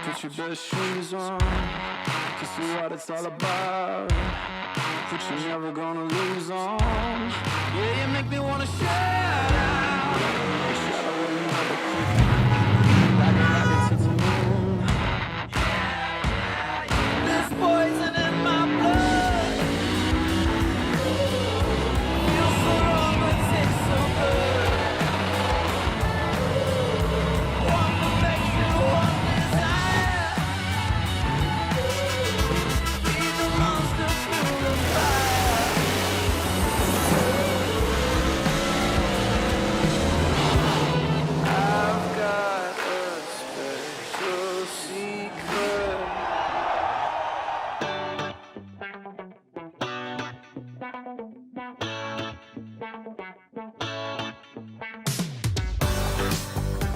Put your best shoes on to see what it's all about. Put you never gonna lose on. Yeah, you make me wanna shout out. Shout out when you have a quick rocket to the moon. There's poison in my blood. Feels so wrong but tastes so good. One perfection, one desire. Be the monster through the fire. I've got a special secret.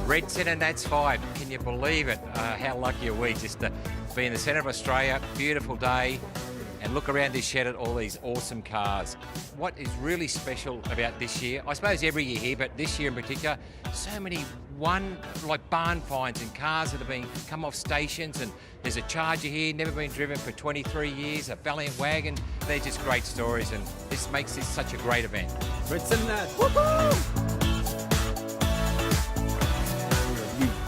Red CentreNATS 5, can you believe it? How lucky are we just to be in the centre of Australia, beautiful day, and look around this shed at all these awesome cars. What is really special about this year, I suppose every year here, but this year in particular, so many barn finds and cars that have been come off stations, and there's a Charger here, never been driven for 23 years, a Valiant wagon. They're just great stories, and this makes this such a great event. Red CentreNATS. Woohoo!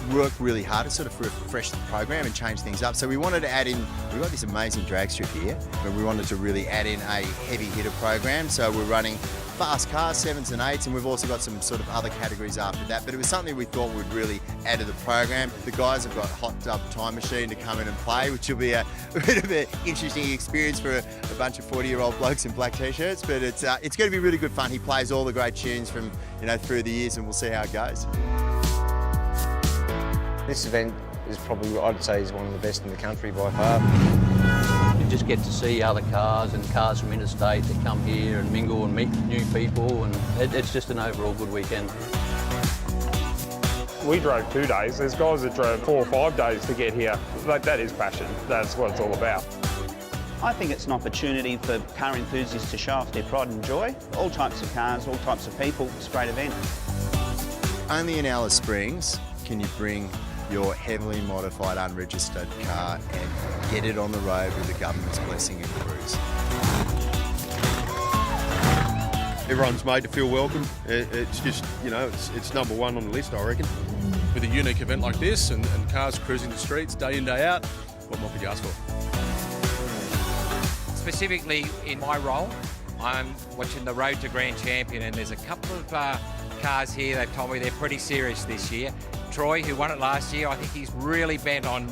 We worked really hard to sort of refresh the program and change things up. So we wanted to add in, we've got this amazing drag strip here, but we wanted to really add in a heavy hitter program. So we're running fast cars, 7s and 8s, and we've also got some sort of other categories after that. But it was something we thought would really add to the program. The guys have got Hot Tub Time Machine to come in and play, which will be a bit of an interesting experience for a bunch of 40-year-old blokes in black t-shirts. But it's going to be really good fun. He plays all the great tunes from through the years, and we'll see how it goes. This event is probably, I'd say, is one of the best in the country by far. You just get to see other cars and cars from interstate that come here and mingle and meet new people, and it's just an overall good weekend. We drove 2 days. There's guys that drove 4 or 5 days to get here. That is passion. That's what it's all about. I think it's an opportunity for car enthusiasts to show off their pride and joy. All types of cars, all types of people. It's a great event. Only in Alice Springs can you bring your heavily modified unregistered car and get it on the road with the government's blessing and cruise. Everyone's made to feel welcome. It's just, it's number one on the list, I reckon. With a unique event like this and cars cruising the streets day in, day out, what more could you ask for? Specifically in my role, I'm watching the Road to Grand Champion, and there's a couple of cars here. They've told me they're pretty serious this year. Troy, who won it last year, I think he's really bent on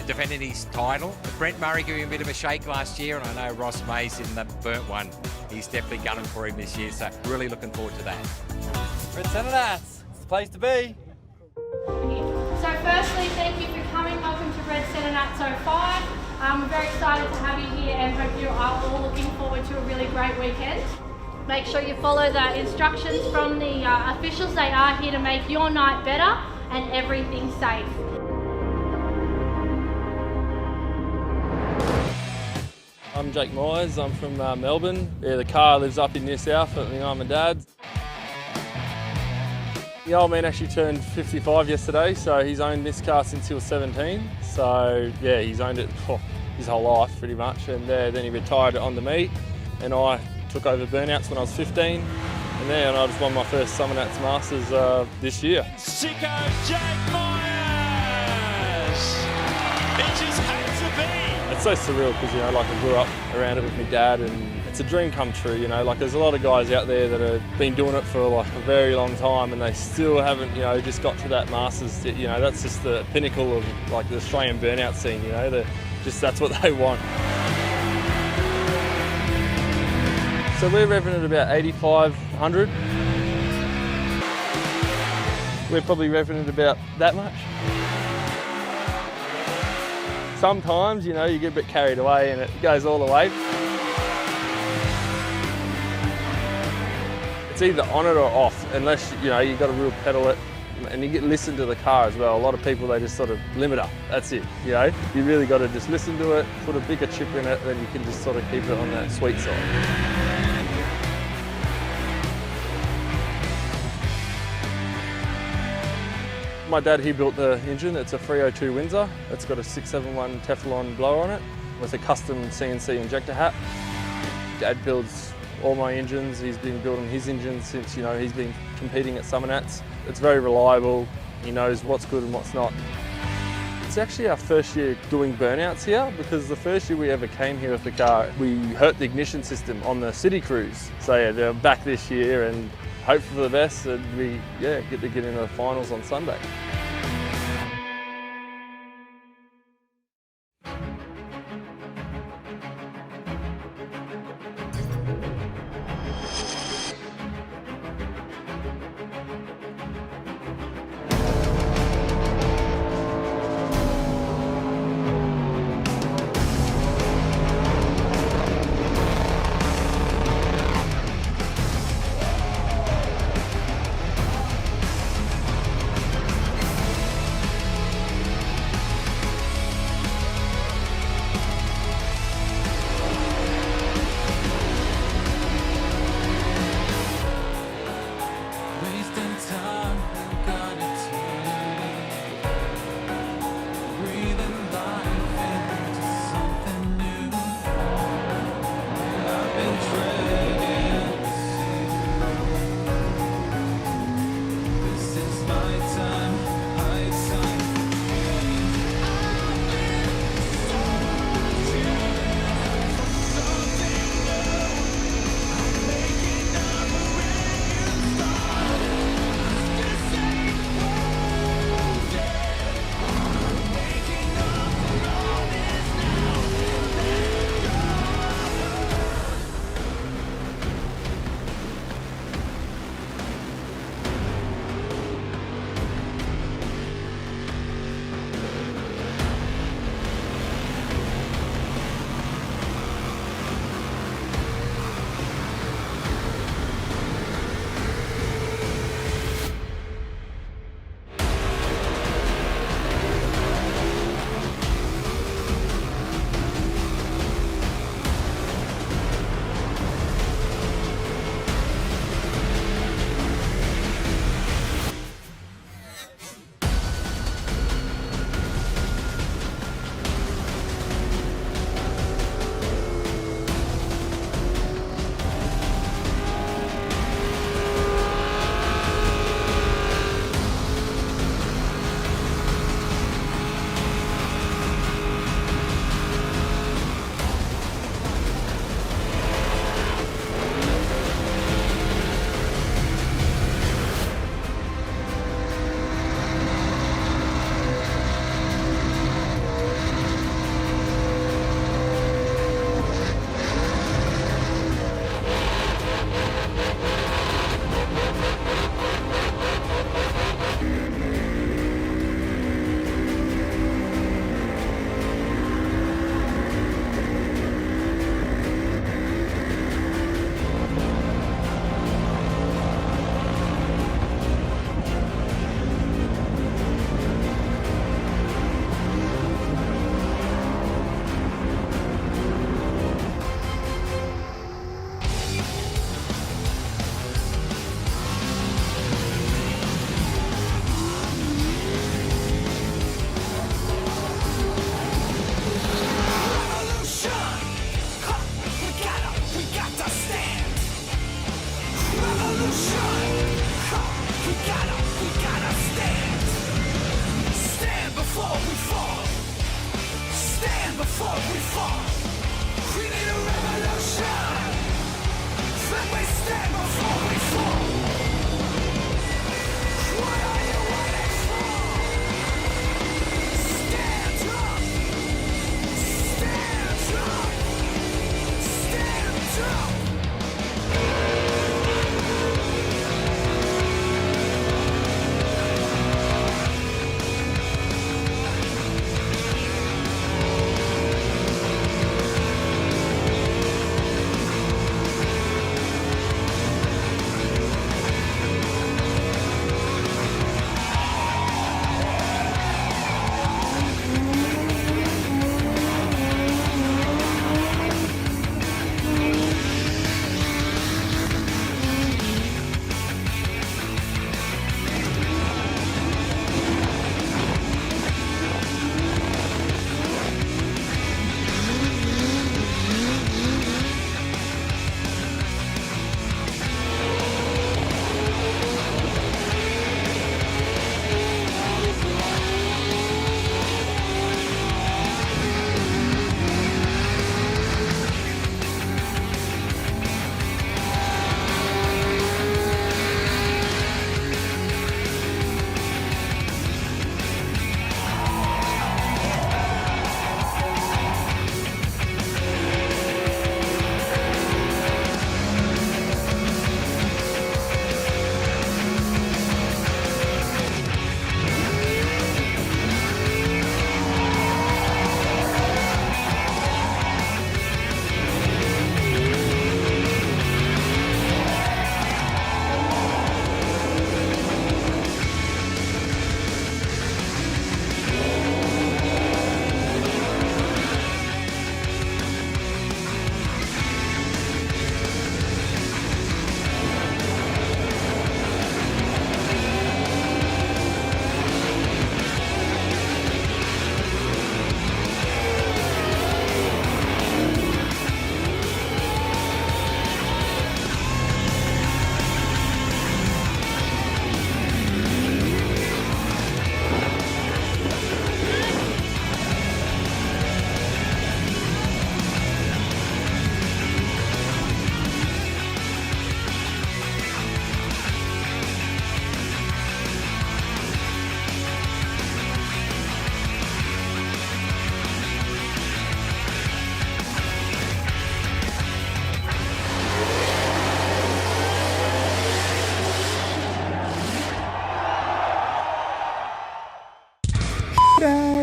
defending his title. Brent Murray gave him a bit of a shake last year, and I know Ross Mays in the Burnt one. He's definitely gunning for him this year, so really looking forward to that. Red CentreNATS, it's the place to be. So firstly, thank you for coming. Welcome to Red CentreNATS 05. We're very excited to have you here and hope you are all looking forward to a really great weekend. Make sure you follow the instructions from the officials. They are here to make your night better and everything safe. I'm Jake Myers, I'm from Melbourne. Yeah, the car lives up in New South at my mum and dad's. The old man actually turned 55 yesterday, so he's owned this car since he was 17. So yeah, he's owned it his whole life pretty much, and then he retired it onto me, and I took over Burnouts when I was 15. And then I just won my first CentreNATS Masters this year. Sicko Jake Myers! It just had to be! It's so surreal because, I grew up around it with my dad, and it's a dream come true, there's a lot of guys out there that have been doing it for a very long time, and they still haven't, just got to that Masters. That's just the pinnacle of the Australian burnout scene, that's what they want. So we're revving at about 8,500. We're probably revving at about that much. Sometimes, you get a bit carried away and it goes all the way. It's either on it or off, unless, you've got to real pedal it, and you listen to the car as well. A lot of people, they just sort of limit up. That's it, You really got to just listen to it, put a bigger chip in it, then you can just sort of keep it on that sweet side. My dad, he built the engine. It's a 302 Windsor. It's got a 671 Teflon blower on it with a custom CNC injector hat. Dad builds all my engines. He's been building his engines since, he's been competing at CentreNATS. It's very reliable. He knows what's good and what's not. It's actually our first year doing burnouts here, because the first year we ever came here with the car, we hurt the ignition system on the city cruise. So yeah, they're back this year and hope for the best, and we get to get into the finals on Sunday.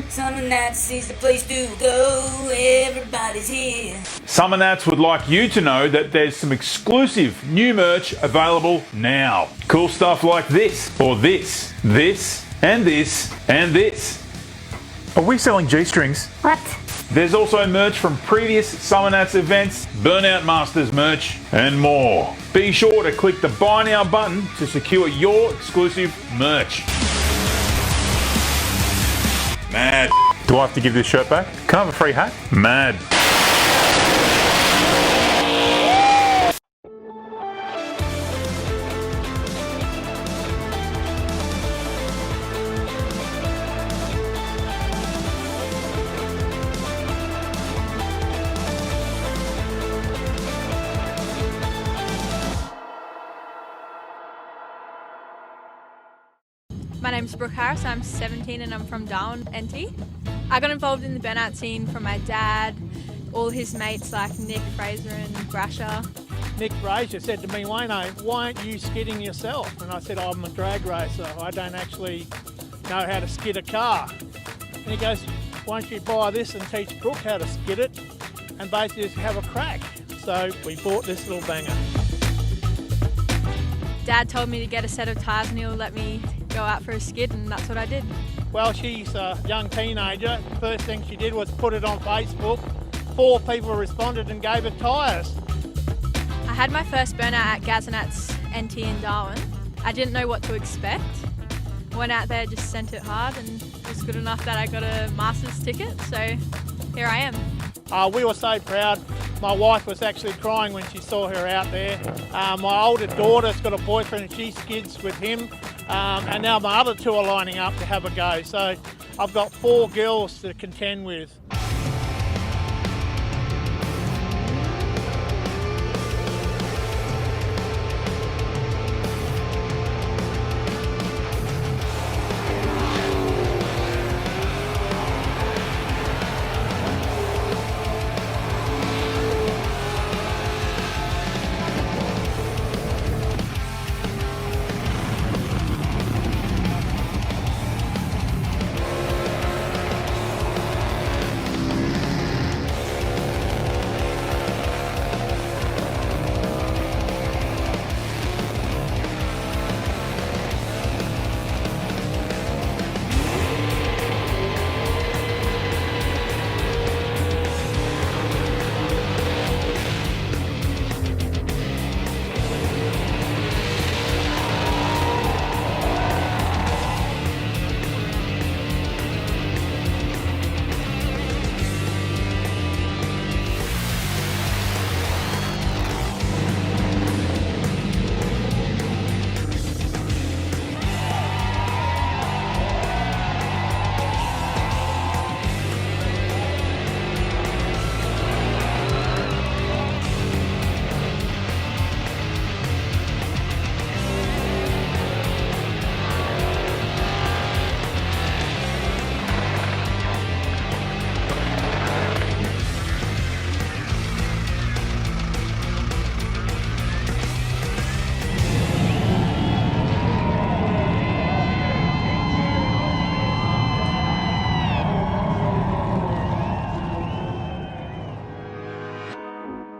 CentreNATS is the place to go. Everybody's here. CentreNATS would like you to know that there's some exclusive new merch available now. Cool stuff like this, or this, and this, and this. Are we selling G-strings? What? There's also merch from previous CentreNATS events, Burnout Masters merch, and more. Be sure to click the Buy Now button to secure your exclusive merch. Mad. Do I have to give this shirt back? Can I have a free hat? Mad. My name's Brooke Harris, I'm 17 and I'm from Darwin, NT. I got involved in the burnout scene from my dad, all his mates like Nick, Fraser and Brasher. Nick Fraser said to me, Wayno, why aren't you skidding yourself? And I said, I'm a drag racer, I don't actually know how to skid a car. And he goes, why don't you buy this and teach Brooke how to skid it and basically just have a crack. So we bought this little banger. Dad told me to get a set of tyres and he'll let me go out for a skid, and that's what I did. Well, she's a young teenager. First thing she did was put it on Facebook. 4 people responded and gave her tyres. I had my first burnout at CentreNATS NT in Darwin. I didn't know what to expect. Went out there, just sent it hard, and it was good enough that I got a Masters ticket, so here I am. We were so proud. My wife was actually crying when she saw her out there. My older daughter's got a boyfriend and she skids with him. And now my other 2 are lining up to have a go. So I've got 4 girls to contend with.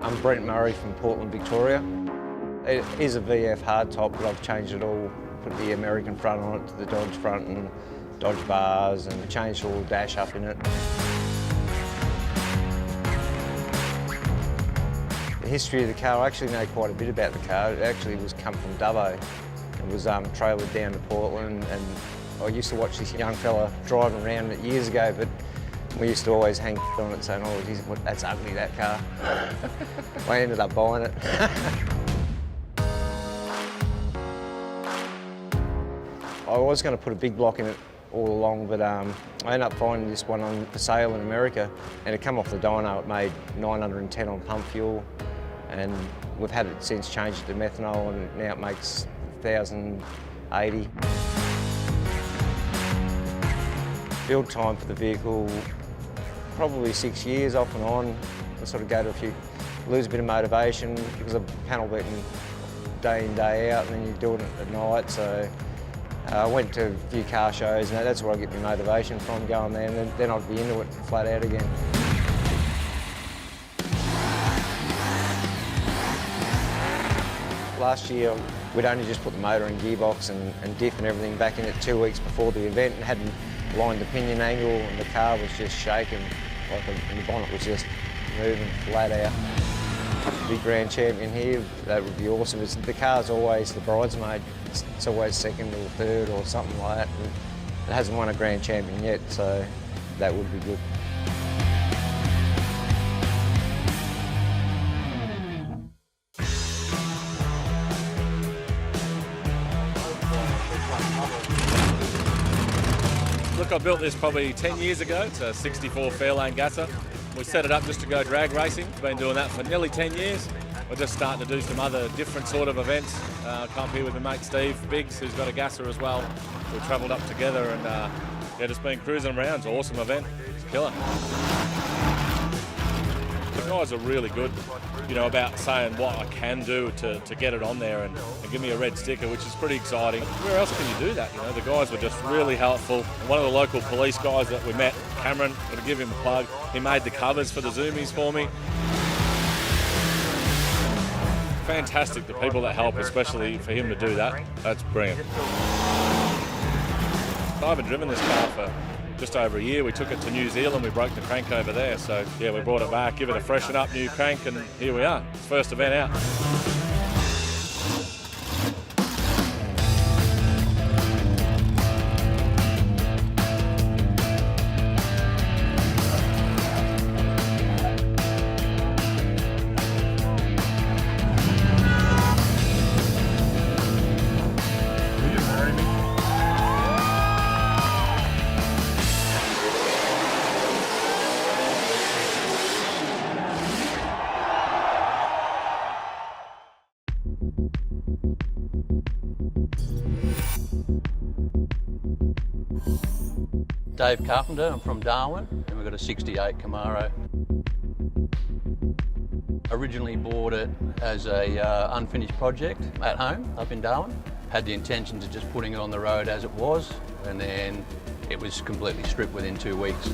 I'm Brent from Portland, Victoria. It is a VF hardtop, but I've changed it all. Put the American front on it to the Dodge front and Dodge bars, and changed all the dash up in it. The history of the car, I actually know quite a bit about the car. It actually was come from Dubbo. It was trailered down to Portland, and I used to watch this young fella driving around it years ago, but we used to always hang on it saying, oh, geez, that's ugly, that car. I ended up buying it. I was going to put a big block in it all along, but I ended up finding this one on for sale in America, and it come off the dyno. It made 910 on pump fuel, and we've had it since changed it to methanol, and now it makes 1,080. Build time for the vehicle, probably 6 years off and on. I sort of go to lose a bit of motivation because of panel beating day in, day out, and then you're doing it at night, so I went to a few car shows, and that's where I get my motivation from, going there, and then I'd be into it flat out again. Last year, we'd only just put the motor and gearbox and diff and everything back in it 2 weeks before the event, and hadn't aligned the pinion angle, and the car was just shaking, and the bonnet was just moving flat out. To be grand champion here, that would be awesome. The car's always the bridesmaid. It's always second or third or something like that. And it hasn't won a grand champion yet, so that would be good. Look, I built this probably 10 years ago. It's a 64 Fairlane Gasser. We set it up just to go drag racing. Been doing that for nearly 10 years. We're just starting to do some other different sort of events. Come here with my mate Steve Biggs, who's got a Gasser as well. We travelled up together and yeah, just been cruising around. It's an awesome event. It's killer. The guys are really good, you know, about saying what I can do to get it on there and give me a red sticker, which is pretty exciting. Where else can you do that? You know, the guys were just really helpful. One of the local police guys that we met, Cameron, got to give him a plug. He made the covers for the Zoomies for me. Fantastic, the people that help, especially for him to do that. That's brilliant. I haven't driven this car for just over a year. We took it to New Zealand, we broke the crank over there, so yeah, we brought it back, give it a freshen up, new crank, and here we are. It's first event out. Dave Carpenter, I'm from Darwin, and we've got a 68 Camaro. Originally bought it as a unfinished project at home up in Darwin. Had the intentions of just putting it on the road as it was, and then it was completely stripped within 2 weeks.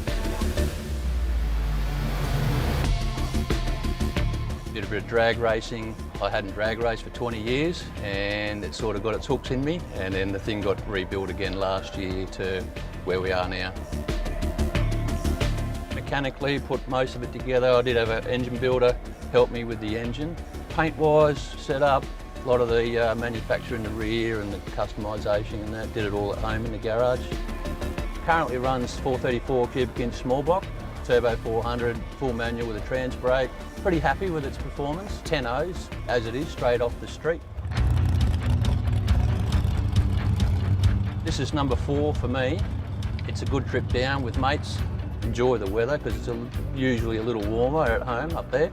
Did a bit of drag racing. I hadn't drag raced for 20 years, and it sort of got its hooks in me, and then the thing got rebuilt again last year to where we are now. Mechanically, put most of it together. I did have an engine builder help me with the engine. Paint-wise, set up, a lot of the manufacture in the rear and the customisation and that, did it all at home in the garage. Currently runs 434 cubic inch small block, turbo 400, full manual with a trans brake. Pretty happy with its performance. 10 O's, as it is, straight off the street. This is number 4 for me. It's a good trip down with mates. Enjoy the weather because it's usually a little warmer at home up there.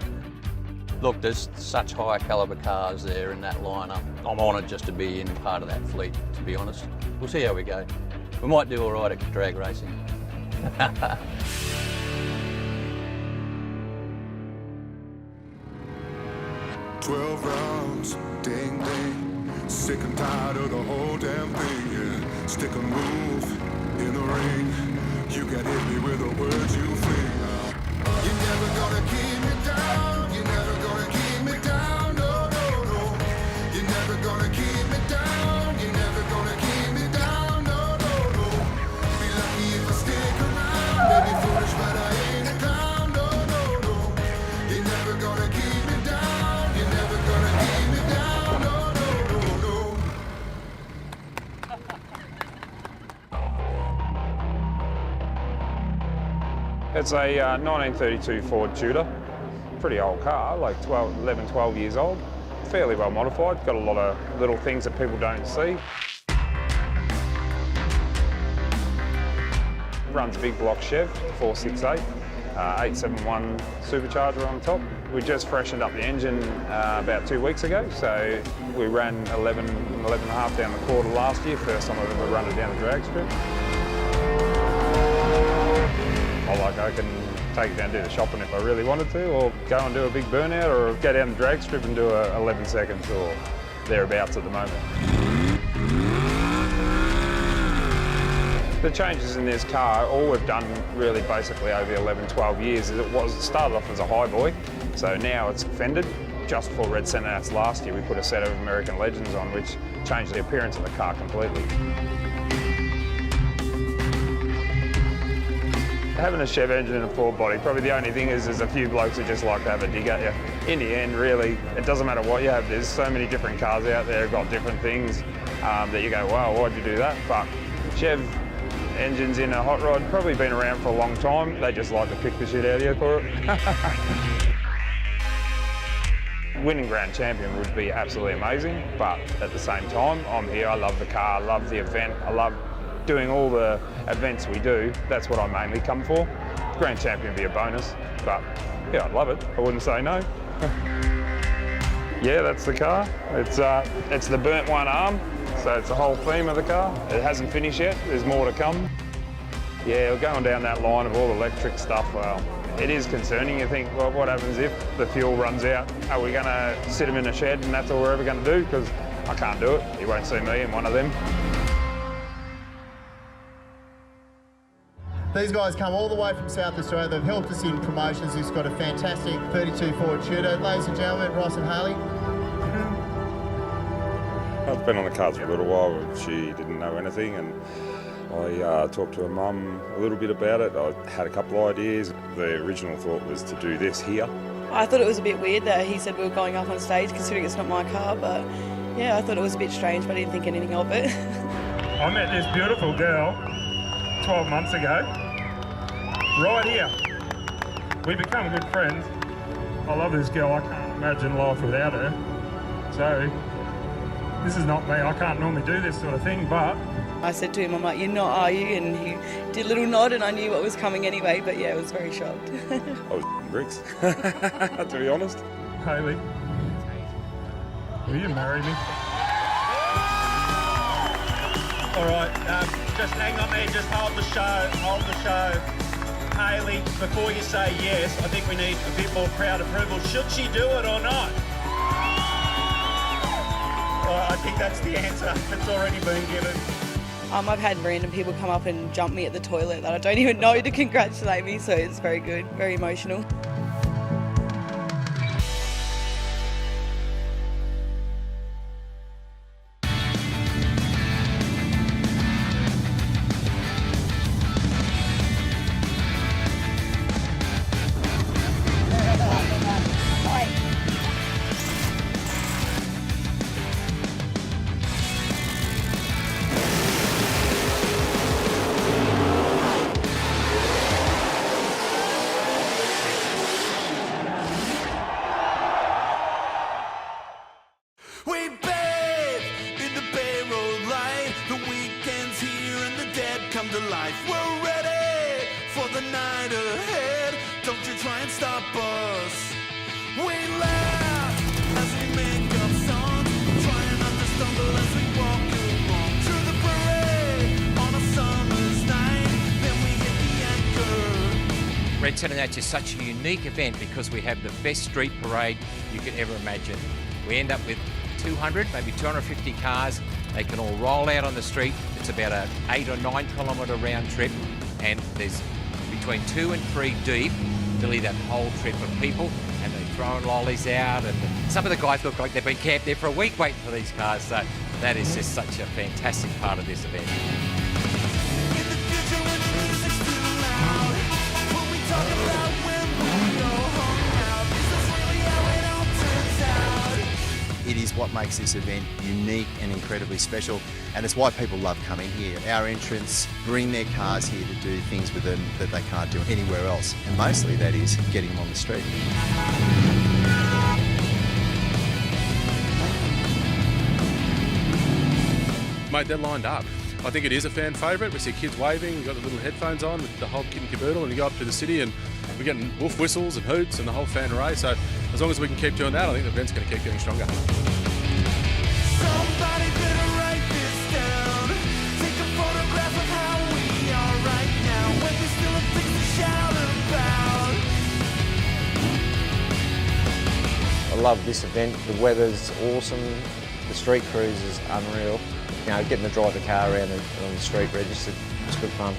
Look, there's such high calibre cars there in that lineup. I'm honoured just to be in part of that fleet, to be honest. We'll see how we go. We might do all right at drag racing. 12 rounds, ding ding. Sick and tired of the whole damn thing, yeah. Stick and move in the ring. You can hit me with the words you fling. You're never gonna keep me down. You're never gonna keep me down. No, no, no. You're never gonna keep me down. You're never gonna keep me down. No, no, no. Be lucky if I stick around. Maybe foolish, but I ain't a clown. No, no, no. You're never gonna keep me down. You're never gonna keep me down. No, no, no, no. It's a 1932 Ford Tudor. Pretty old car, like 11, 12 years old. Fairly well modified, got a lot of little things that people don't see. Runs a big block Chev, 468, 871 supercharger on top. We just freshened up the engine about 2 weeks ago, so we ran 11 and a half down the quarter last year, first time I've ever run it down the drag strip. I can take it down and do the shopping if I really wanted to, or go and do a big burnout, or go down the drag strip and do a 11 seconds or thereabouts at the moment. The changes in this car, all we've done really basically over 11, 12 years is it started off as a highboy, so now it's fended. Just for Red CentreNATS last year, we put a set of American Legends on, which changed the appearance of the car completely. Having a Chev engine and a Ford body, probably the only thing is there's a few blokes that just like to have a dig at you. In the end, really, it doesn't matter what you have. There's so many different cars out there, got different things that you go, wow, why'd you do that? But Chev engines in a hot rod, probably been around for a long time. They just like to pick the shit out of you for it. Winning Grand Champion would be absolutely amazing, but at the same time, I'm here, I love the car, I love the event, I love doing all the events we do. That's what I mainly come for. Grand Champion would be a bonus, but yeah, I'd love it. I wouldn't say no. Yeah, that's the car. It's the burnt one arm, so it's the whole theme of the car. It hasn't finished yet, there's more to come. Yeah, we're going down that line of all electric stuff. Well, it is concerning. You think, well, what happens if the fuel runs out? Are we going to sit them in a shed and that's all we're ever going to do? Because I can't do it. You won't see me in one of them. These guys come all the way from South Australia. They've helped us in promotions. He's got a fantastic 32 Ford Tudor. Ladies and gentlemen, Ross and Haley. I've been on the cars for a little while. She didn't know anything, and I talked to her mum a little bit about it. I had a couple of ideas. The original thought was to do this here. I thought it was a bit weird that he said we were going up on stage, considering it's not my car, but yeah, I thought it was a bit strange, but I didn't think anything of it. I met this beautiful girl 12 months ago, right here. We become good friends. I love this girl. I can't imagine life without her. So, this is not me. I can't normally do this sort of thing, but I said to him, I'm like, you're not, are you? And he did a little nod and I knew what was coming anyway, but yeah, I was very shocked. I was bricks, to be honest. Hayley, will you marry me? All right, just hang on there, just hold the show. Hayley, before you say yes, I think we need a bit more crowd approval. Should she do it or not? I think that's the answer. It's already been given. I've had random people come up and jump me at the toilet that I don't even know to congratulate me, so it's very good, very emotional. We bathe in the Bay Road light. The weekend's here and the dead come to life. We're ready for the night ahead. Don't you try and stop us. We laugh as we make up songs, trying not to stumble as we walk along through the parade on a summer's night. Then we hit the anchor. Red CentreNATS is such a unique event because we have the best street parade you could ever imagine. We end up with 200, maybe 250 cars. They can all roll out on the street. It's about an 8 or 9 kilometre round trip, and there's between 2 and 3 deep, nearly that whole trip of people, and they're throwing lollies out, and some of the guys look like they've been camped there for a week waiting for these cars, so that is just such a fantastic part of this event. It is what makes this event unique and incredibly special, and it's why people love coming here. Our entrants bring their cars here to do things with them that they can't do anywhere else, and mostly that is getting them on the street. Mate, they're lined up. I think it is a fan favourite. We see kids waving, we've got the little headphones on with the whole kit and caboodle, and you go up to the city and we're getting wolf whistles and hoots and the whole fan array. So as long as we can keep doing that, I think the event's going to keep getting stronger. Somebody better write this down. Take a photograph of how we are right now. When we still have things to shout about. I love this event. The weather's awesome. The street cruise is unreal. You know, getting to drive the car around on the street registered It's good fun.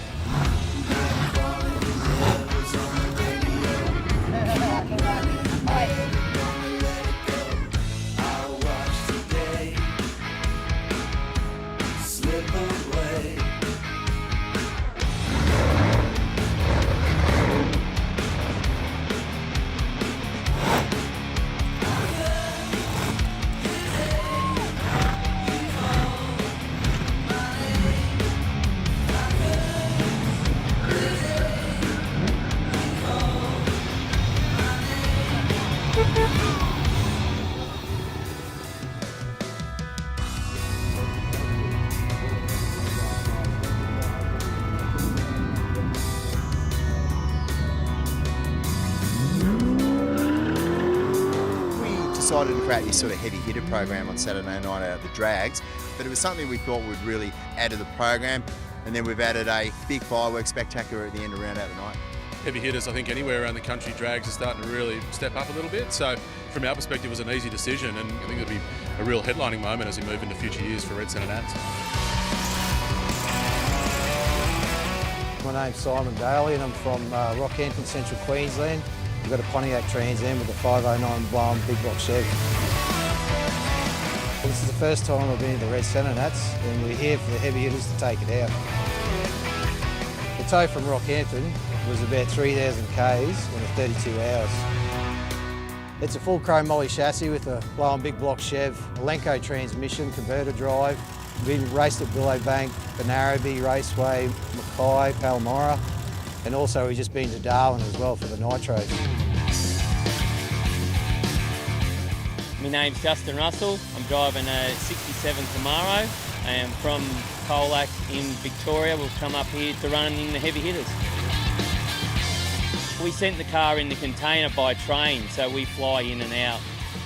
Decided to create this sort of heavy hitter program on Saturday night out of the drags, but it was something we thought would really add to the program, and then we've added a big fireworks spectacular at the end of round out the night. Heavy hitters, I think anywhere around the country, drags are starting to really step up a little bit, so from our perspective it was an easy decision, and I think it'll be a real headlining moment as we move into future years for Red CentreNATS. My name's Simon Daly and I'm from Rockhampton, Central Queensland. We've got a Pontiac Trans Am with a 509 blown big block Chevy. This is the first time I've been to the Red CentreNATS and we're here for the heavy hitters to take it out. The tow from Rockhampton was about 3,000 Ks in 32 hours. It's a full chrome molly chassis with a blown big block Chev, a Lenco transmission, converter drive. We've raced at Billowbank, Narrabee Raceway, Mackay, Palmyra, and also we've just been to Darwin as well for the Nitros. My name's Justin Russell. I'm driving a 67 Camaro. I am from Colac in Victoria. We've come up here to run in the heavy hitters. We sent the car in the container by train, so we fly in and out.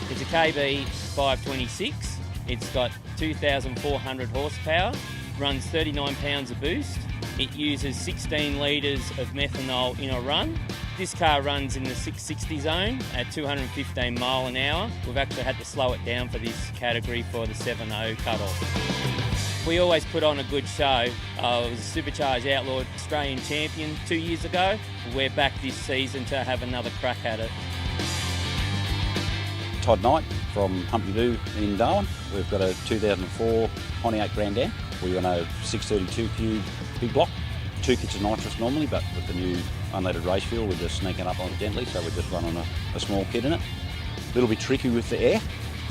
It's a KB 526. It's got 2,400 horsepower, runs 39 pounds of boost. It uses 16 litres of methanol in a run. This car runs in the 660 zone at 215 mile an hour. We've actually had to slow it down for this category for the 7.0 cut-off. We always put on a good show. I was a Supercharged Outlaw Australian champion 2 years ago. We're back this season to have another crack at it. Todd Knight from Humpty Doo in Darwin. We've got a 2004 Pontiac Grand Am. We run a 632 cube big block. 2 kits of nitrous normally, but with the new unleaded race fuel, we're just sneaking up on it gently, so we're just running a small kit in it. A little bit tricky with the air.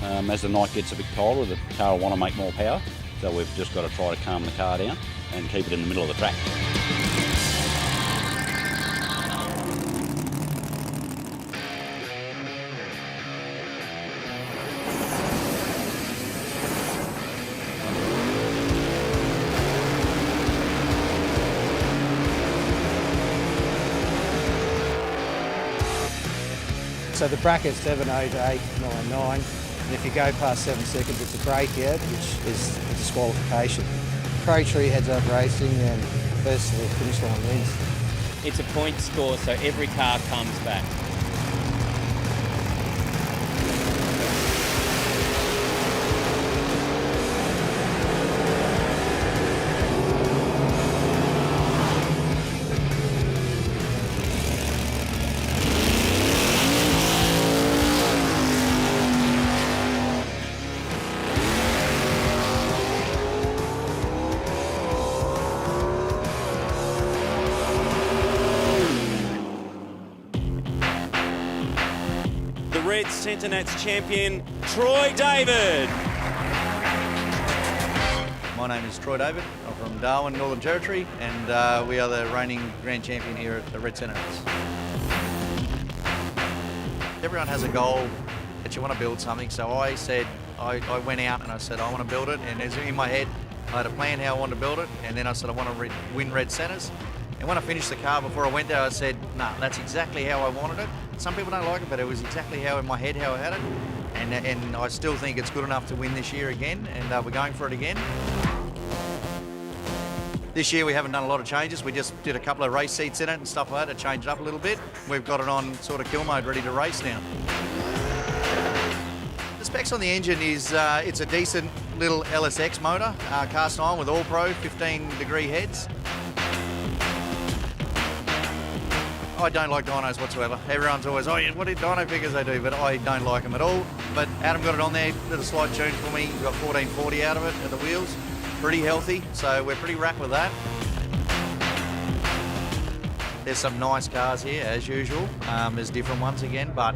As the night gets a bit colder, the car will want to make more power, so we've just got to try to calm the car down and keep it in the middle of the track. So the bracket's 7.0 to 8.99, and if you go past 7 seconds, it's a breakout, which is a disqualification. Crow Tree heads up racing, and first to the finish line wins. It's a point score, so every car comes back. Red CentreNATS champion, Troy David. My name is Troy David. I'm from Darwin, Northern Territory, and we are the reigning grand champion here at the Red CentreNATS. Everyone has a goal that you want to build something, so I said, I went out and I said, I want to build it, and in my head, I had a plan how I wanted to build it, and then I said, I want to win Red Centres. And when I finished the car, before I went there, I said, nah, that's exactly how I wanted it. Some people don't like it, but it was exactly how in my head how I had it. And I still think it's good enough to win this year again, and we're going for it again. This year we haven't done a lot of changes. We just did a couple of race seats in it and stuff like that to change it up a little bit. We've got it on sort of kill mode, ready to race now. The specs on the engine is, it's a decent little LSX motor, cast iron with all pro, 15-degree heads. I don't like dynos whatsoever. Everyone's always, oh, what do dyno figures they do? But I don't like them at all. But Adam got it on there, did a slight tune for me. Got 1440 out of it at the wheels. Pretty healthy, so we're pretty wrapped with that. There's some nice cars here, as usual. There's different ones again, but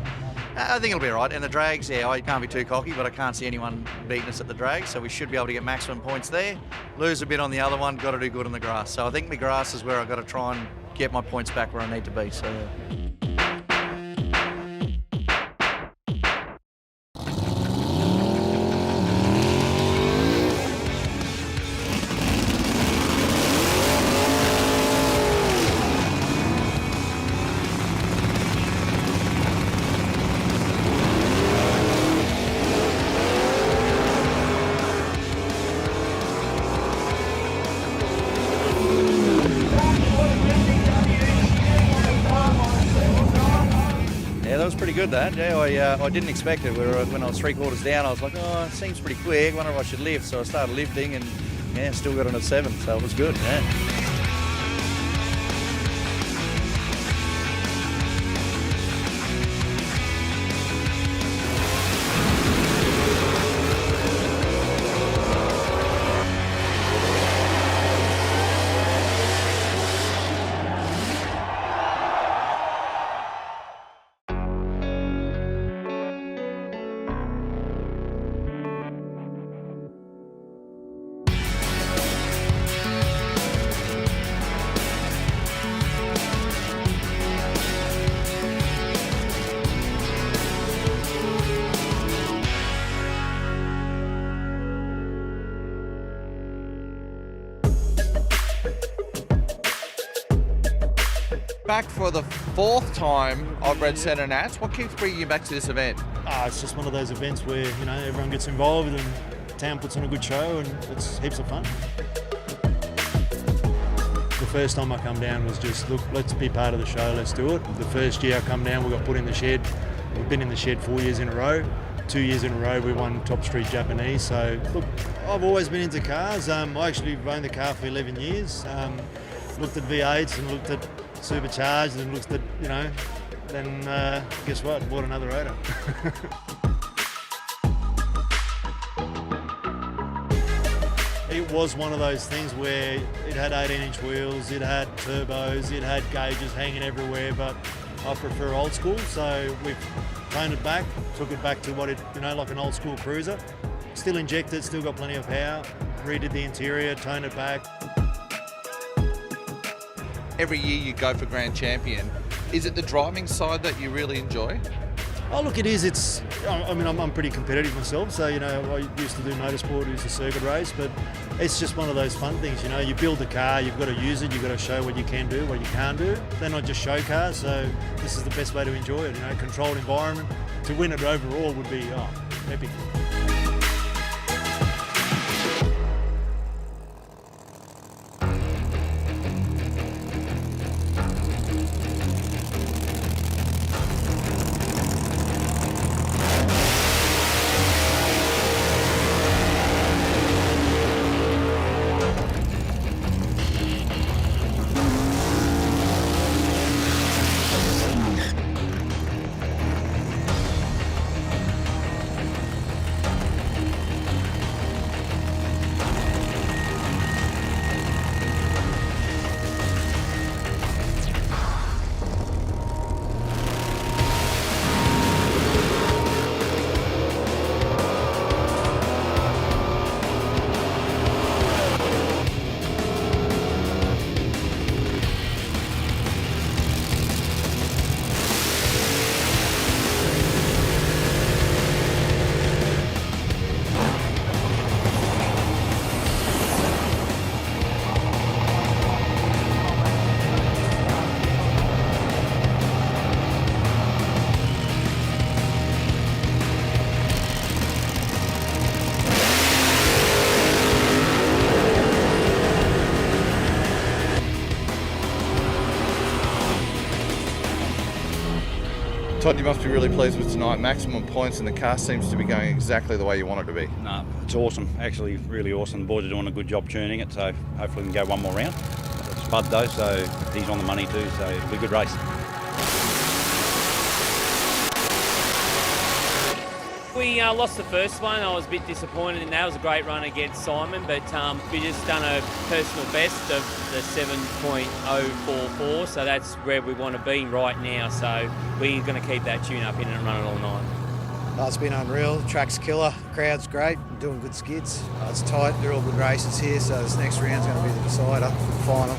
I think it'll be all right. And the drags, yeah, I can't be too cocky, but I can't see anyone beating us at the drag, so we should be able to get maximum points there. Lose a bit on the other one, got to do good on the grass. So I think my grass is where I've got to try and get my points back where I need to be. So. Yeah, that was pretty good, that. Yeah, I didn't expect it. When I was 3/4 down, I was like, oh, it seems pretty quick. I wonder if I should lift. So I started lifting and, yeah, still got on at 7. So it was good, yeah. Back for the 4th time of Red CentreNATS. What keeps bringing you back to this event? It's just one of those events where, you know, everyone gets involved and town puts on a good show and it's heaps of fun. The first time I come down was just, look, let's be part of the show, let's do it. The first year I come down, we got put in the shed. We've been in the shed 4 years in a row. 2 years in a row we won Top Street Japanese. So, look, I've always been into cars. I actually owned the car for 11 years. Looked at V8s and looked at supercharged and looked at, you know, then guess what? Bought another rotor. It was one of those things where it had 18-inch wheels, it had turbos, it had gauges hanging everywhere, but I prefer old school, so we've toned it back, took it back to what it, you know, like an old school cruiser. Still injected, still got plenty of power, redid the interior, toned it back. Every year you go for Grand Champion. Is it the driving side that you really enjoy? Oh, look, it is. I mean, I'm pretty competitive myself, so, you know, I used to do motorsport, used to circuit race, but it's just one of those fun things, you know. You build a car, you've got to use it, you've got to show what you can do, what you can't do. They're not just show cars, so this is the best way to enjoy it, you know, controlled environment. To win it overall would be, epic. Todd, you must be really pleased with tonight. Maximum points and the car seems to be going exactly the way you want it to be. No, it's awesome. Actually, really awesome. The boys are doing a good job tuning it, so hopefully we can go one more round. Spud though, so he's on the money too, so it'll be a good race. We lost the first one. I was a bit disappointed in that. It was a great run against Simon, but we just done a personal best of the 7.044, so that's where we want to be right now. So we're going to keep that tune up in and run it all night. Oh, it's been unreal. The track's killer. The crowd's great. We're doing good skids. It's tight. They're all good races here, so this next round's going to be the decider for the final.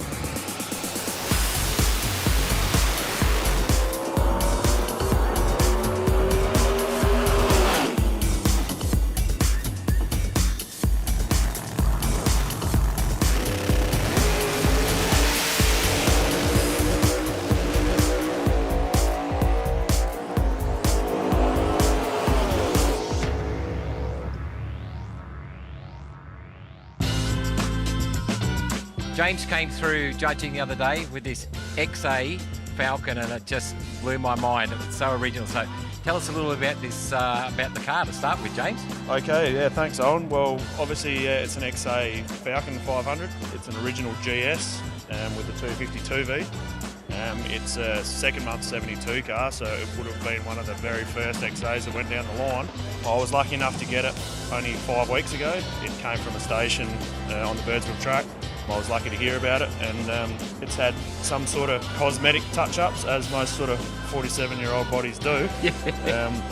James came through judging the other day with this XA Falcon, and it just blew my mind. It's so original. So tell us a little about this, about the car to start with, James. Okay, yeah, thanks, Owen. Well, obviously, it's an XA Falcon 500. It's an original GS with the 252V. It's a second month 72 car, so it would have been one of the very first XAs that went down the line. I was lucky enough to get it only 5 weeks ago. It came from a station on the Birdsville track. I was lucky to hear about it, and it's had some sort of cosmetic touch-ups, as most sort of 47-year-old bodies do.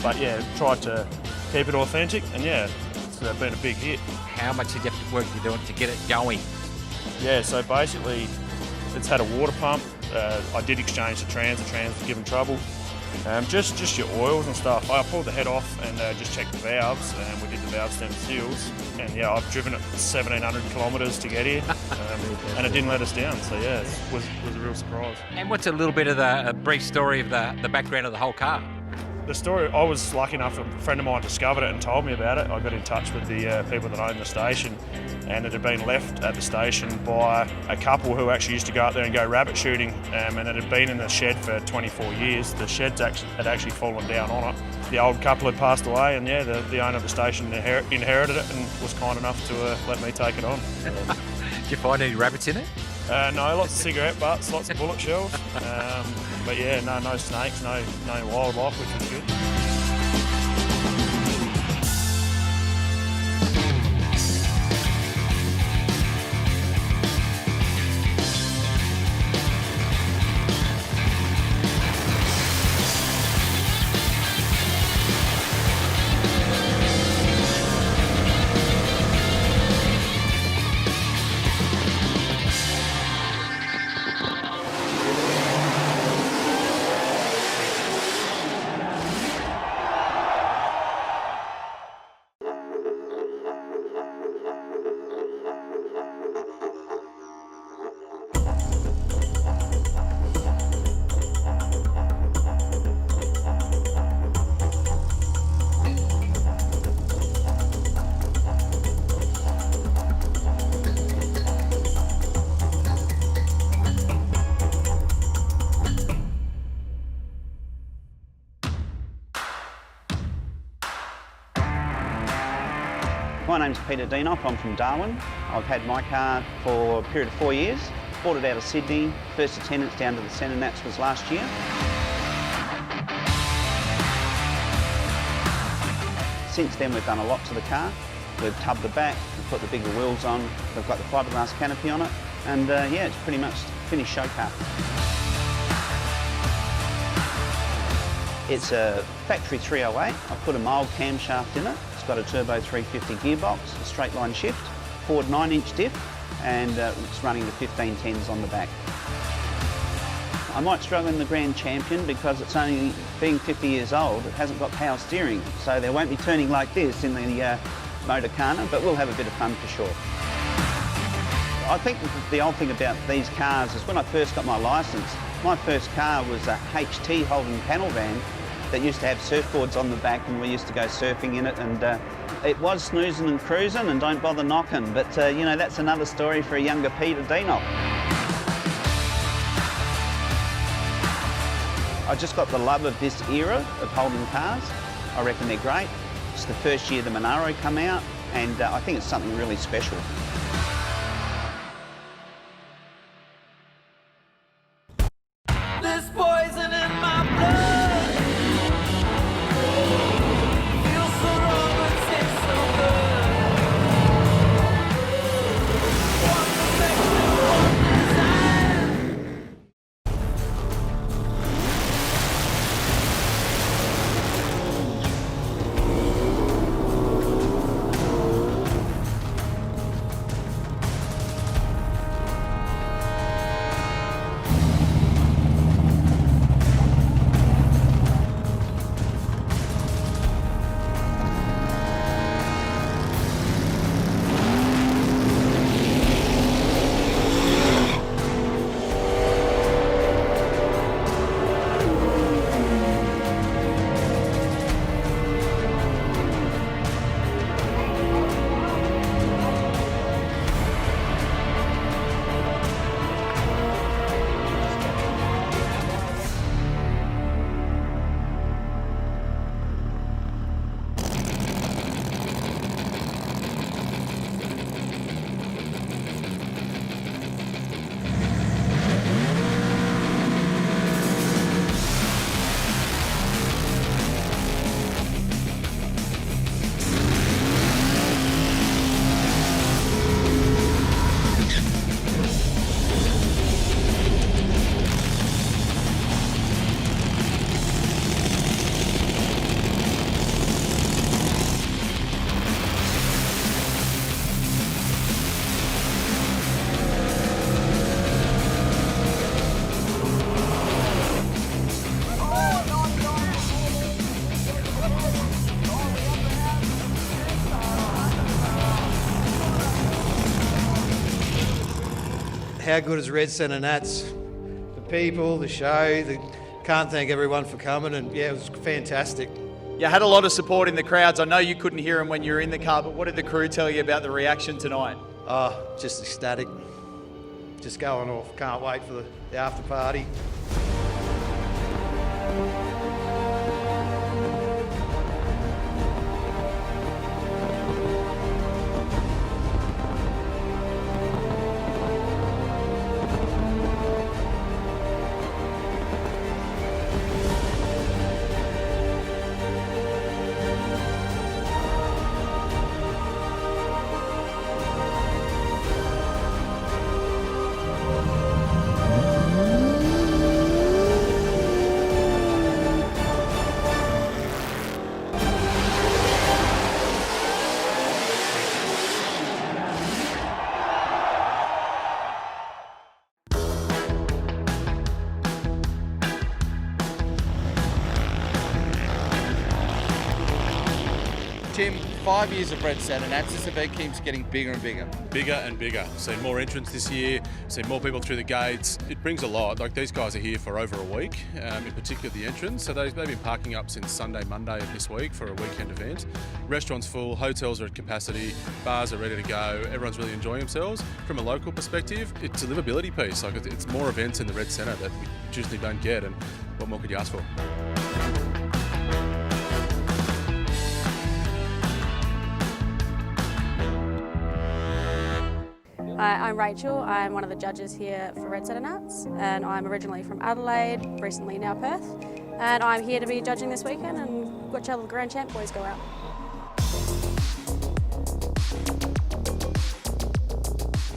But yeah, tried to keep it authentic, and yeah, it's been a big hit. How much did you have to work you doing to get it going? Yeah, so basically, it's had a water pump. I did exchange the trans was giving trouble. Just your oils and stuff. I pulled the head off and just checked the valves, and we did the valve stem seals. And yeah, I've driven it 1,700 kilometres to get here, and it didn't let us down. So yeah, it was a real surprise. And what's a little bit of a brief story of the background of the whole car? The story, I was lucky enough, a friend of mine discovered it and told me about it. I got in touch with the people that own the station, and it had been left at the station by a couple who actually used to go out there and go rabbit shooting, and it had been in the shed for 24 years. The shed's had actually fallen down on it. The old couple had passed away, and yeah, the owner of the station inherited it and was kind enough to let me take it on. Did you find any rabbits in it? No, lots of cigarette butts, lots of bullet shells. But yeah, no snakes, no wildlife, which was good. My name's Peter Deenock, I'm from Darwin. I've had my car for a period of 4 years. Bought it out of Sydney. First attendance down to the CentreNATS was last year. Since then we've done a lot to the car. We've tubbed the back, we've put the bigger wheels on, we've got the fiberglass canopy on it, and yeah, it's pretty much a finished show car. It's a factory 308. I put a mild camshaft in it. It's got a turbo 350 gearbox, a straight line shift, Ford 9-inch diff, and it's running the 1510s on the back. I might struggle in the Grand Champion because it's only, being 50 years old, it hasn't got power steering, so there won't be turning like this in the Motorcana, but we'll have a bit of fun for sure. I think the old thing about these cars is when I first got my licence, my first car was a HT Holden panel van that used to have surfboards on the back, and we used to go surfing in it, and it was snoozing and cruising and don't bother knocking, but you know, that's another story for a younger Peter Deenock. I just got the love of this era of Holden cars. I reckon they're great. It's the first year the Monaro come out, and I think it's something really special. There's poison in my blood. Feel so how good is Red CentreNATS? The people, the show, can't thank everyone for coming, and yeah, it was fantastic. You had a lot of support in the crowds. I know you couldn't hear them when you were in the car, but what did the crew tell you about the reaction tonight? Oh, just ecstatic. Just going off. Can't wait for the after party. Tim, 5 years of Red CentreNATS, this event keeps getting bigger and bigger. Bigger and bigger. Seen more entrants this year, seen more people through the gates. It brings a lot. Like, these guys are here for over a week, in particular the entrance. So they've been parking up since Sunday, Monday of this week for a weekend event. Restaurants full, hotels are at capacity, bars are ready to go. Everyone's really enjoying themselves. From a local perspective, it's a livability piece. Like, it's more events in the Red Centre that we usually don't get, and what more could you ask for? I'm Rachel. I'm one of the judges here for Red CentreNATS, and I'm originally from Adelaide, recently now Perth, and I'm here to be judging this weekend and watch how the Grand Champ boys go out.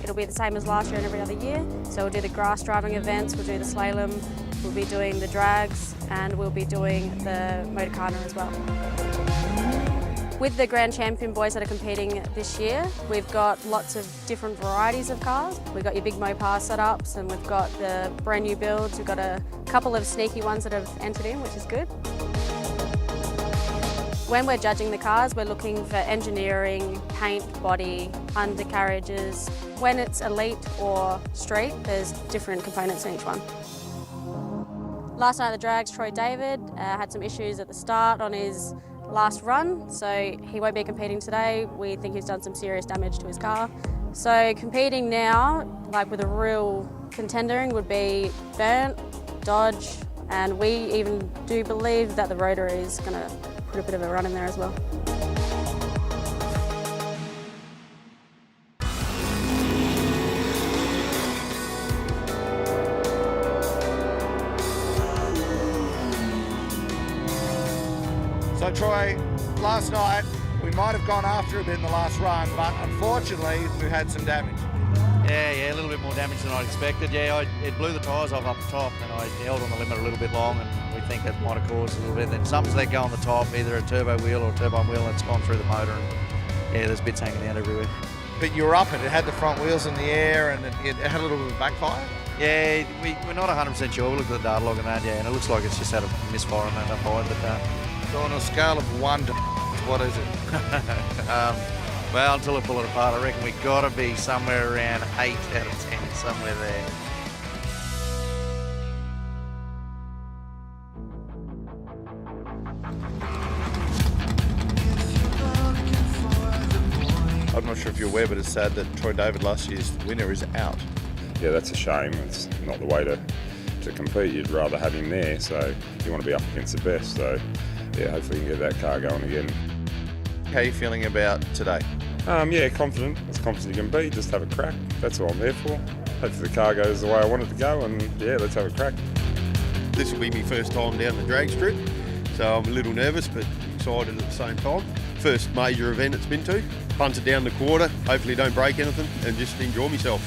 It'll be the same as last year and every other year, so we'll do the grass driving events, we'll do the slalom, we'll be doing the drags, and we'll be doing the motorcarner as well. With the Grand Champion boys that are competing this year, we've got lots of different varieties of cars. We've got your big Mopar setups, and we've got the brand new builds. We've got a couple of sneaky ones that have entered in, which is good. When we're judging the cars, we're looking for engineering, paint, body, undercarriages. When it's elite or street, there's different components in each one. Last night at the drags, Troy David had some issues at the start on his last run, so he won't be competing today. We think he's done some serious damage to his car. So competing now, like with a real contendering, would be Brent, Dodge, and we even do believe that the Rotary is going to put a bit of a run in there as well. So Troy, last night we might have gone after a bit in the last run, but unfortunately we had some damage. Yeah, a little bit more damage than I'd expected. Yeah, it blew the tyres off up the top, and I held on the limit a little bit long, and we think that might have caused a little bit. Then something's let go on the top, either a turbo wheel or a turbine wheel, and it's gone through the motor, and yeah, there's bits hanging out everywhere. But you were up it had the front wheels in the air, and it had a little bit of backfire? Yeah, we're not 100% sure. We looked at the data log and that, yeah, and it looks like it's just had a misfire on that up high, but so on a scale of 1 to what is it? Well, until I pull it apart, I reckon we've got to be somewhere around 8 out of 10, somewhere there. I'm not sure if you're aware, but it's sad that Troy David, last year's winner, is out. Yeah, that's a shame. It's not the way to compete. You'd rather have him there, so you want to be up against the best. So, yeah, hopefully you can get that car going again. How are you feeling about today? Yeah, confident. As confident as you can be. Just have a crack. That's what I'm there for. Hopefully the car goes the way I want it to go, and yeah, let's have a crack. This will be my first time down the drag strip, so I'm a little nervous but excited at the same time. First major event it's been to. Punt it down the quarter, hopefully don't break anything, and just enjoy myself.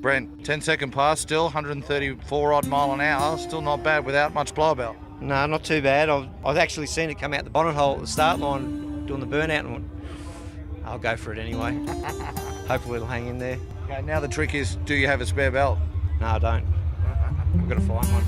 Brent, 10-second pass still, 134 odd mile an hour, still not bad without much blowable. No, not too bad. I've actually seen it come out the bonnet hole at the start line doing the burnout and went, I'll go for it anyway. Hopefully it'll hang in there. Okay, now the trick is, do you have a spare belt? No, I don't. I've got to find one.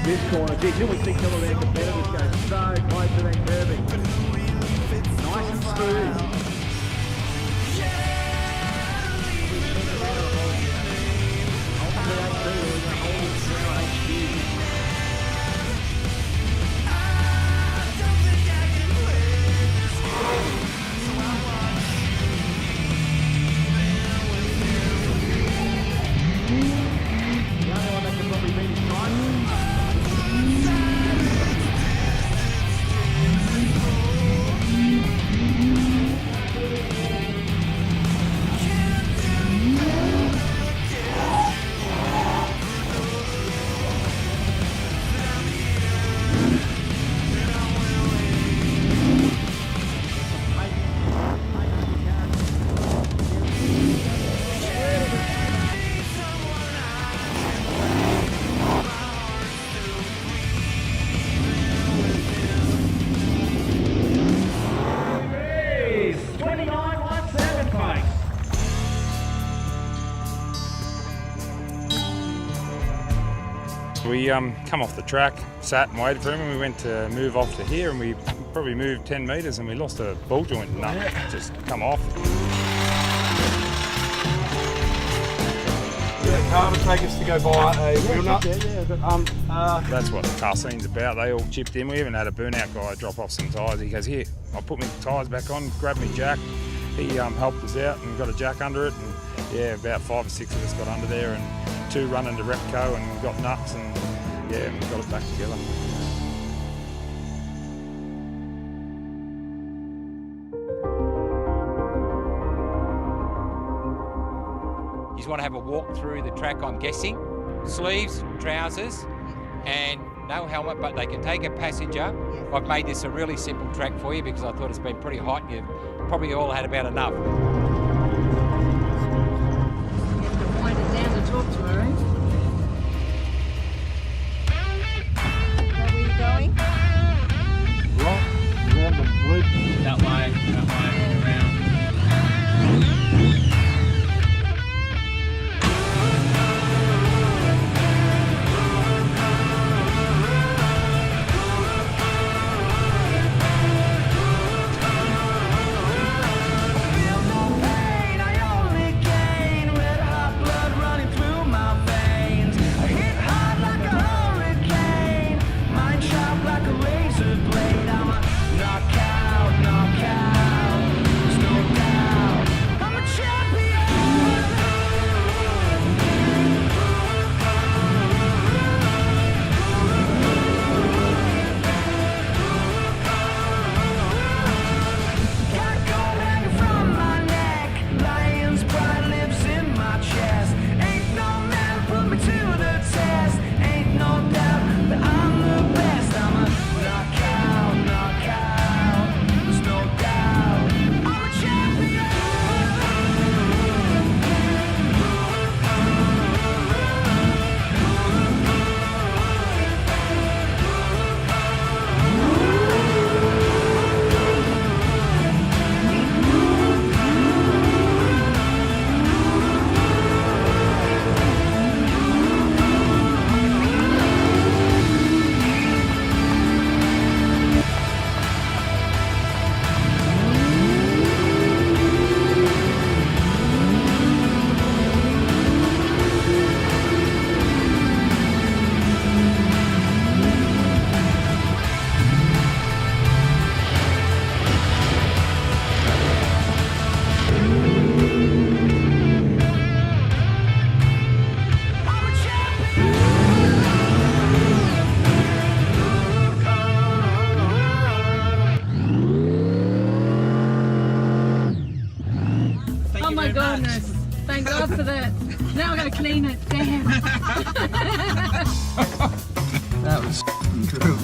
This corner, geez, you always think some of our competitors go so close to that curving. Nice and smooth. We come off the track, sat and waited for him, and we went to move off to here, and we probably moved 10 metres and we lost a ball joint nut, just come off. Car to take us to go buy a wheel nut. That's what the car scene's about. They all chipped in. We even had a burnout guy drop off some tyres. He goes, here, I'll put my tyres back on, grab me jack, He helped us out and got a jack under it, and yeah, about 5 or 6 of us got under there, and 2 run into Repco and got nuts, and yeah, we got it back together. You just want to have a walk through the track, I'm guessing. Sleeves, trousers, and no helmet, but they can take a passenger. I've made this a really simple track for you because I thought it's been pretty hot and you've probably all had about enough. You have to wind it down to talk to her, eh? Where were you going? Right, around the loop. That way, around. Oh my goodness. Thank God for that. Now I've got to clean it. Damn. That was brutal.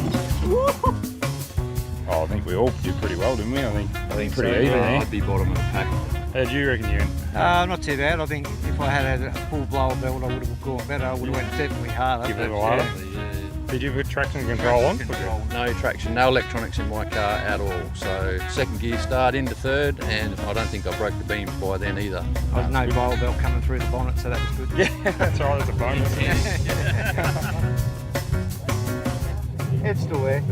Oh, I think we all did pretty well, didn't we? I think pretty so. even. I'd be bottom of the pack. How'd you reckon, Ewan? Not too bad. I think if I had a full blower belt, I would have gone better. I would have went definitely harder. Give it a harder. Did you put traction control on? No traction, no electronics in my car at all. So second gear start into third, and I don't think I broke the beams by then either. There's no blower belt coming through the bonnet, so that was good. Yeah, that's right. That's a bonus. It's still there.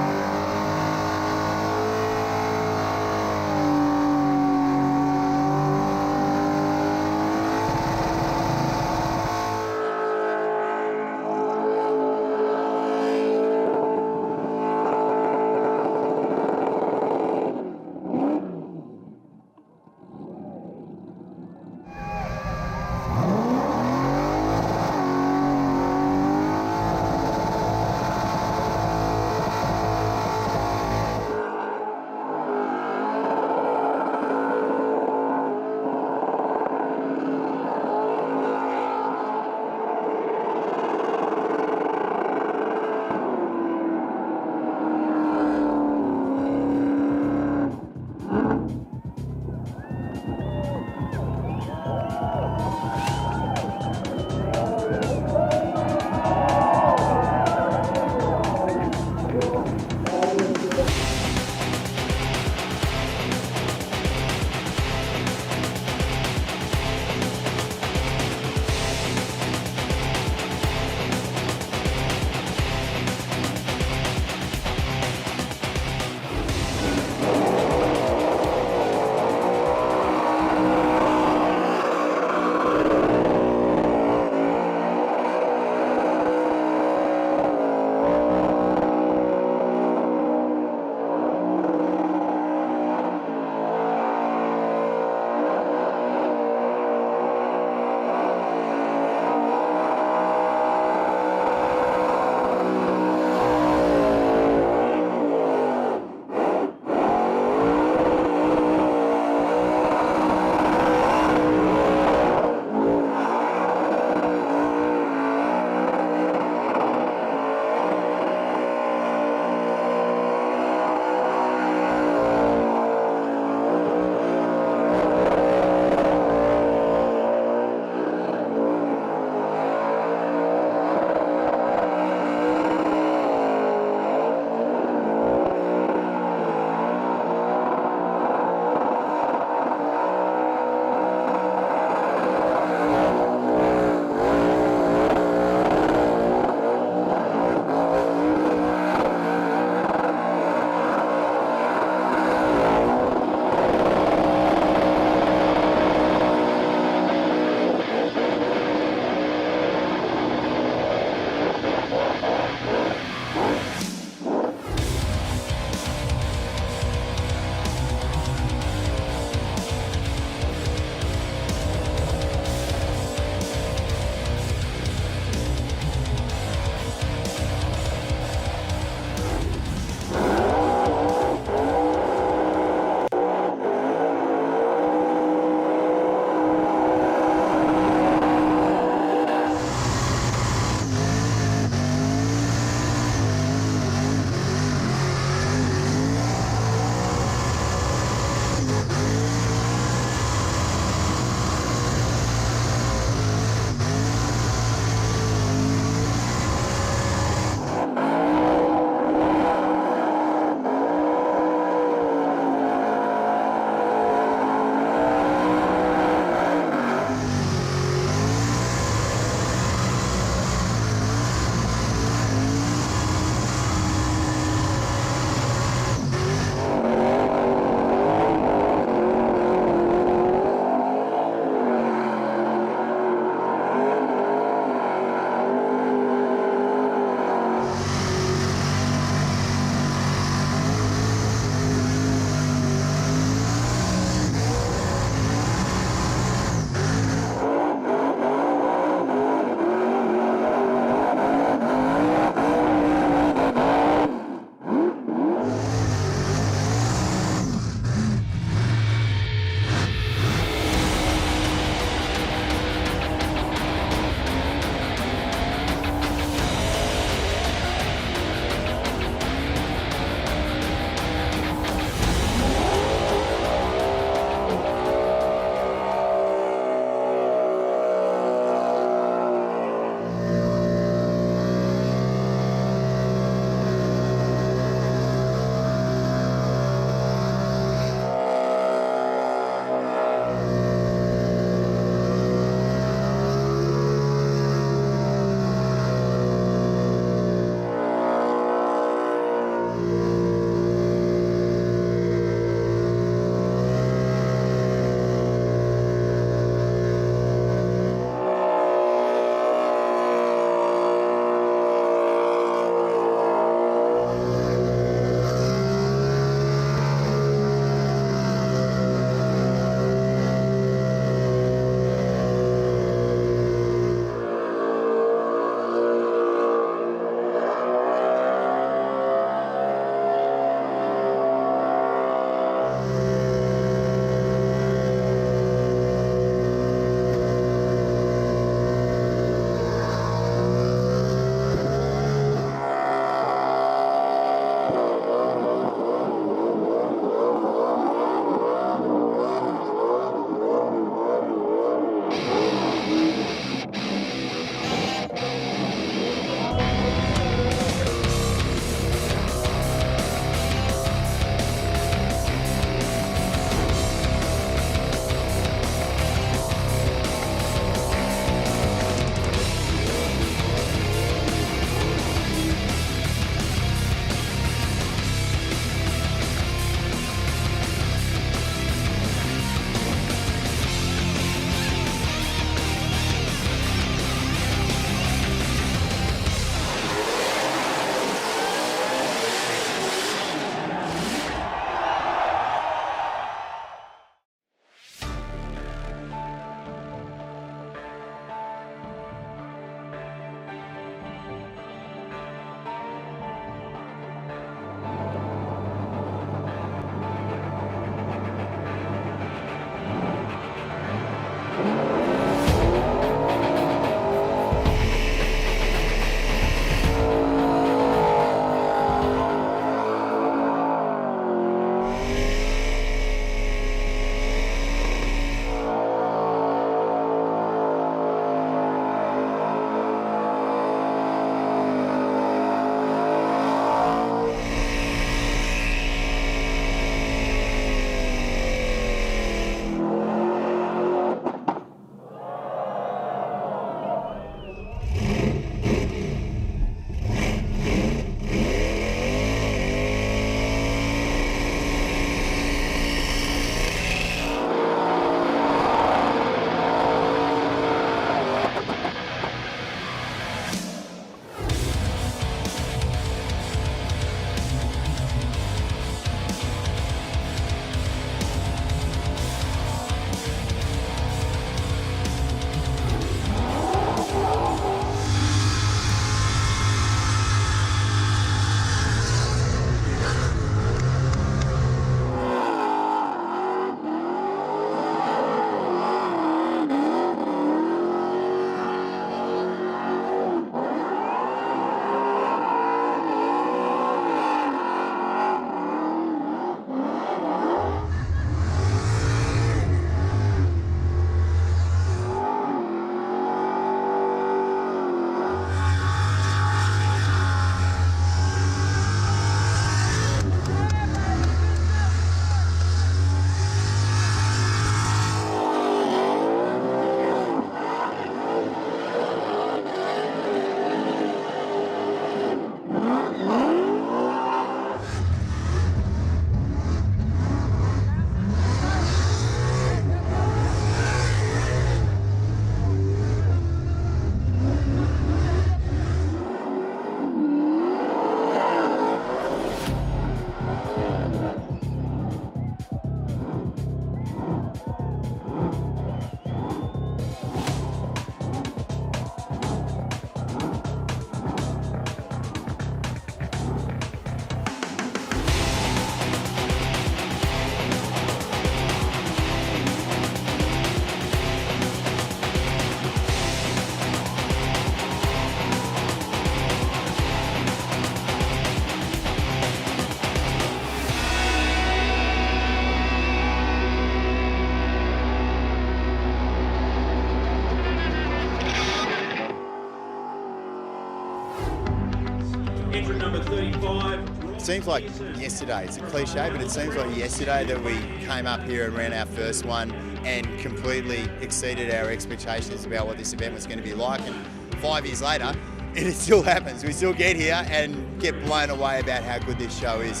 number 35. Seems like yesterday, it's a cliche, but it seems like yesterday that we came up here and ran our first one and completely exceeded our expectations about what this event was going to be like. And 5 years later, it still happens. We still get here and get blown away about how good this show is.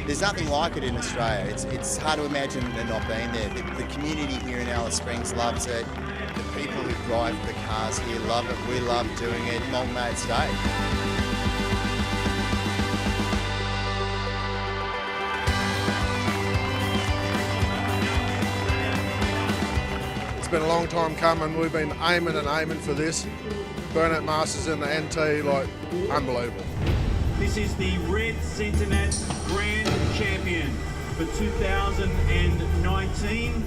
There's nothing like it in Australia. It's hard to imagine it not being there. The community here in Alice Springs loves it. The people who drive the cars here love it. We love doing it. Long may it stay. It's been a long time coming. We've been aiming for this. Burnout Masters in the NT, like, unbelievable. This is the Red CentreNATS Grand Champion for 2019.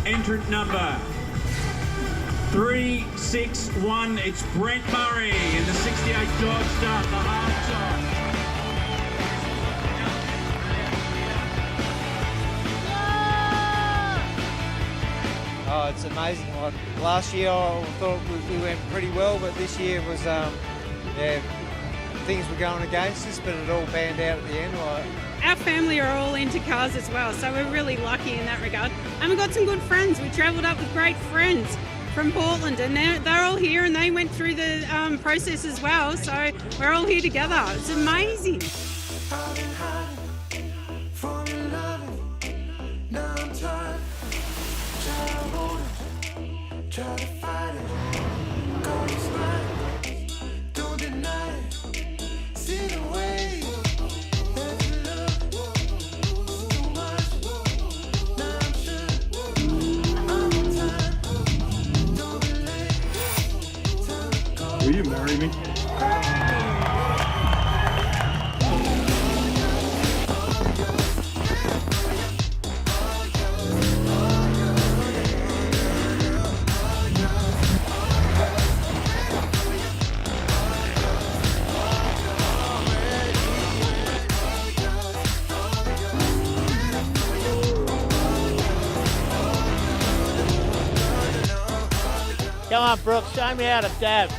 Entrant number 361. It's Brent Murray in the 68 Dodge Start, the hard top. Oh, it's amazing. Like, last year I thought we went pretty well, but this year was, things were going against us, but it all panned out at the end. Our family are all into cars as well, so we're really lucky in that regard. And we've got some good friends. We travelled up with great friends from Portland, and they're all here, and they went through the process as well, so we're all here together. It's amazing. Try to fight it, go and smile, don't deny it, see the way that you love too much, now I'm sure I'm on time, don't be late, time to go. Will you marry me? Come on, Brooke, show me how to dab.